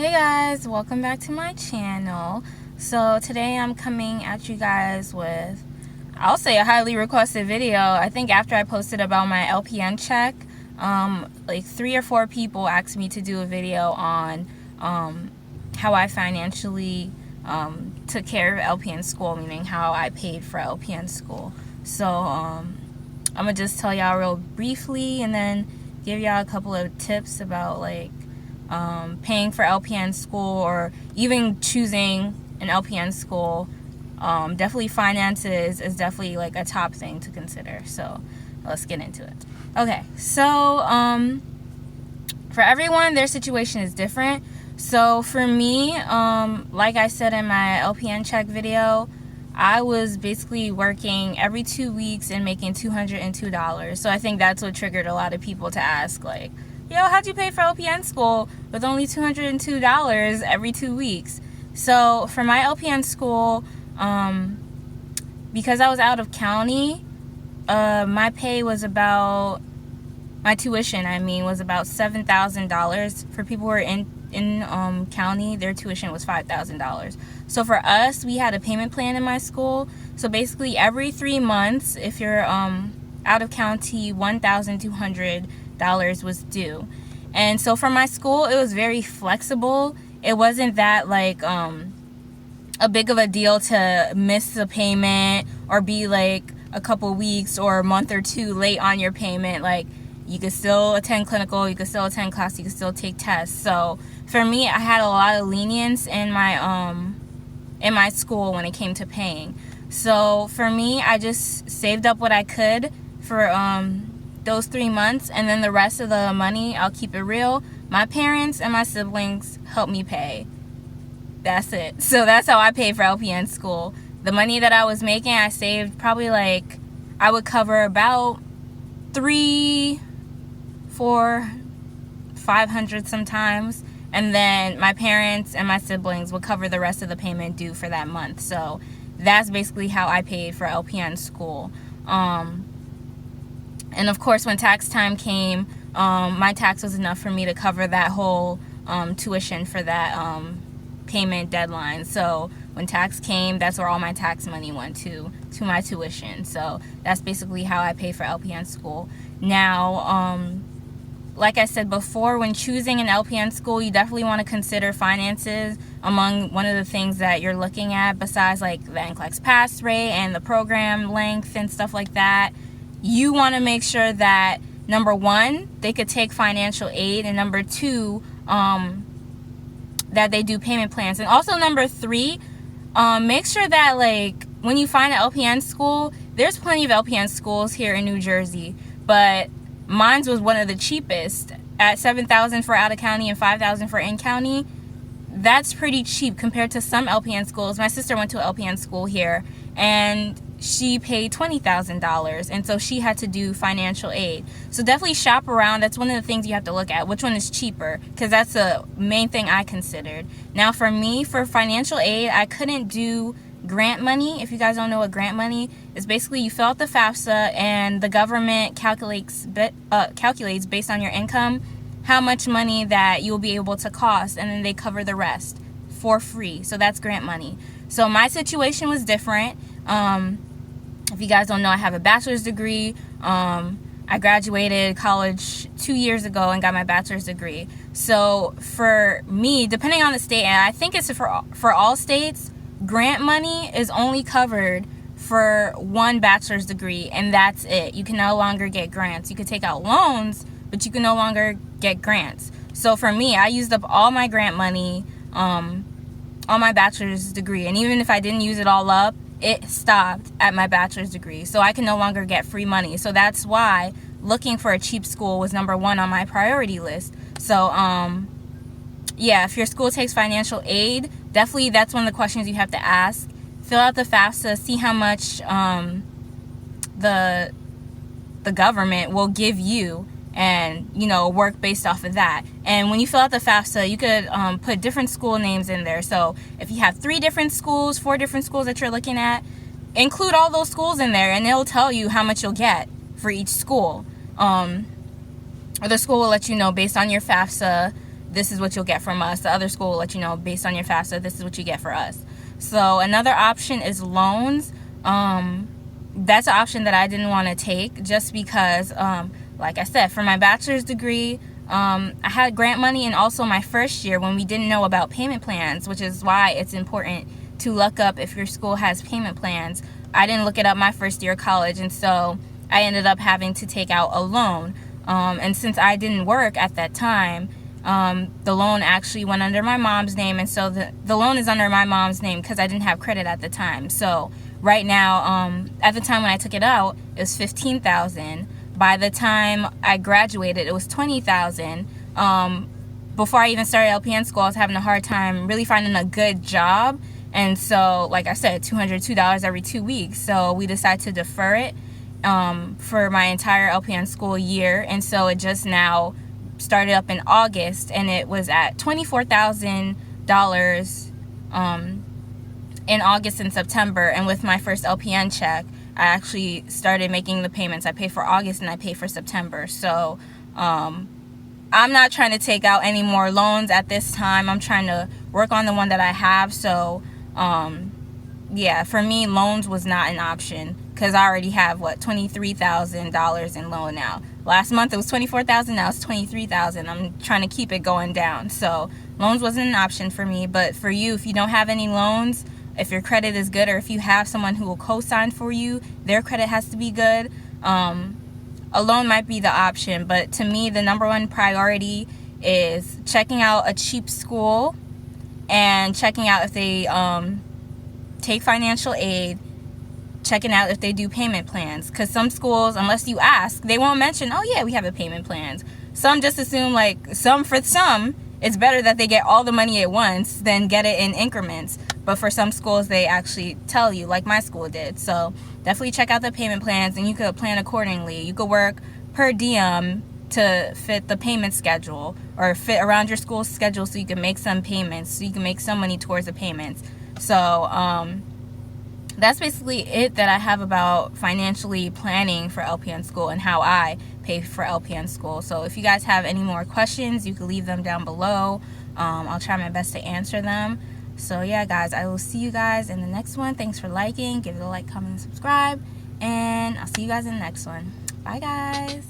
Hey guys, welcome back to my channel. So today I'm coming at you guys with, I'll say, a highly requested video. I think after I posted about my LPN check, like 3 or 4 people asked me to do a video on how I financially took care of LPN school, meaning how I paid for LPN school. So I'm gonna just tell y'all real briefly and then give y'all a couple of tips about like paying for LPN school or even choosing an LPN school. Definitely finances is definitely like a top thing to consider. So let's get into it. Okay, so for everyone, their situation is different. So for me, like I said in my LPN check video, I was basically working every 2 weeks and making $202. So I think that's what triggered a lot of people to ask, like, yo, how'd you pay for LPN school with only $202 every 2 weeks? So for my LPN school, because I was out of county, my pay was about, my tuition, was about $7,000. For people who are in county, their tuition was $5,000. So for us, we had a payment plan in my school. So basically every 3 months, if you're out of county, $1,200 was due. And so for my school, it was very flexible. It wasn't that like a big of a deal to miss the payment or be like a couple weeks or a month or 2 late on your payment. Like, you could still attend clinical, you could still attend class, you could still take tests. So for me, I had a lot of lenience in my school when it came to paying. So for me, I just saved up what I could for those 3 months, and then the rest of the money, I'll keep it real, my parents and my siblings helped me pay. That's it. So that's how I paid for LPN school. The money that I was making, I saved probably like, I would cover about $300, $400, $500 sometimes, and then my parents and my siblings would cover the rest of the payment due for that month. So that's basically how I paid for LPN school. And of course, when tax time came, my tax was enough for me to cover that whole tuition for that payment deadline. So when tax came, that's where all my tax money went to my tuition. So that's basically how I pay for LPN school. Now, like I said before, when choosing an LPN school, you definitely want to consider finances among one of the things that you're looking at, besides like the NCLEX pass rate and the program length and stuff like that. You want to make sure that, number 1, they could take financial aid, and number 2, that they do payment plans. And also number 3, make sure that like when you find an LPN school, there's plenty of LPN schools here in New Jersey, but mine was one of the cheapest at $7,000 for out of county and $5,000 for in county. That's pretty cheap compared to some LPN schools. My sister went to an LPN school here, and she paid $20,000, and so she had to do financial aid. So definitely shop around. That's one of the things you have to look at, which one is cheaper, because that's the main thing I considered. Now for me, for financial aid, I couldn't do grant money. If you guys don't know what grant money is, basically you fill out the FAFSA and the government calculates based on your income how much money that you'll be able to cost, and then they cover the rest for free. So that's grant money. So my situation was different. If you guys don't know, I have a bachelor's degree. I graduated college 2 years ago and got my bachelor's degree. So for me, depending on the state, and I think it's for all states, grant money is only covered for 1 bachelor's degree, and that's it. You can no longer get grants. You could take out loans, but you can no longer get grants. So for me, I used up all my grant money on my bachelor's degree, and even if I didn't use it all up, it stopped at my bachelor's degree. So I can no longer get free money. So that's why looking for a cheap school was number 1 on my priority list. So yeah, if your school takes financial aid, definitely that's one of the questions you have to ask. Fill out the FAFSA, see how much the government will give you, and work based off of that. And when you fill out the FAFSA, you could put different school names in there. So if you have 3 different schools, 4 different schools that you're looking at, include all those schools in there, and it'll tell you how much you'll get for each school. Or the school will let you know based on your FAFSA this is what you'll get from us. The other school will let you know based on your FAFSA, this is what you get for us. So another option is loans. That's an option that I didn't want to take just because, like I said, for my bachelor's degree, I had grant money, and also my first year when we didn't know about payment plans, which is why it's important to look up if your school has payment plans. I didn't look it up my first year of college, and so I ended up having to take out a loan. And since I didn't work at that time, the loan actually went under my mom's name, and so the loan is under my mom's name because I didn't have credit at the time. So right now, at the time when I took it out, it was $15,000. By the time I graduated, it was $20,000. Before I even started LPN school, I was having a hard time really finding a good job, and so, like I said, $202 every 2 weeks. So we decided to defer it for my entire LPN school year, and so it just now started up in August, and it was at $24,000 in August and September. And with my first LPN check, I actually started making the payments. I pay for August and I pay for September. So I'm not trying to take out any more loans at this time. I'm trying to work on the one that I have. So yeah, for me, loans was not an option because I already have, what, $23,000 in loan now. Last month it was $24,000, now it's $23,000. I'm trying to keep it going down. So loans wasn't an option for me. But for you, if you don't have any loans, if your credit is good, or if you have someone who will co-sign for you, their credit has to be good. A loan might be the option, but to me, the number one priority is checking out a cheap school and checking out if they take financial aid, checking out if they do payment plans. Because some schools, unless you ask, they won't mention, oh yeah, we have a payment plans. Some just assume, like, for some, it's better that they get all the money at once than get it in increments. But for some schools, they actually tell you, like my school did. So definitely check out the payment plans, and you could plan accordingly. You could work per diem to fit the payment schedule, or fit around your school's schedule so you can make some payments, so you can make some money towards the payments. So that's basically it that I have about financially planning for LPN school and how I pay for LPN school. So if you guys have any more questions, you can leave them down below. I'll try my best to answer them. So yeah, guys, I will see you guys in the next one. Thanks for liking. Give it a like, comment, and subscribe. And I'll see you guys in the next one. Bye, guys.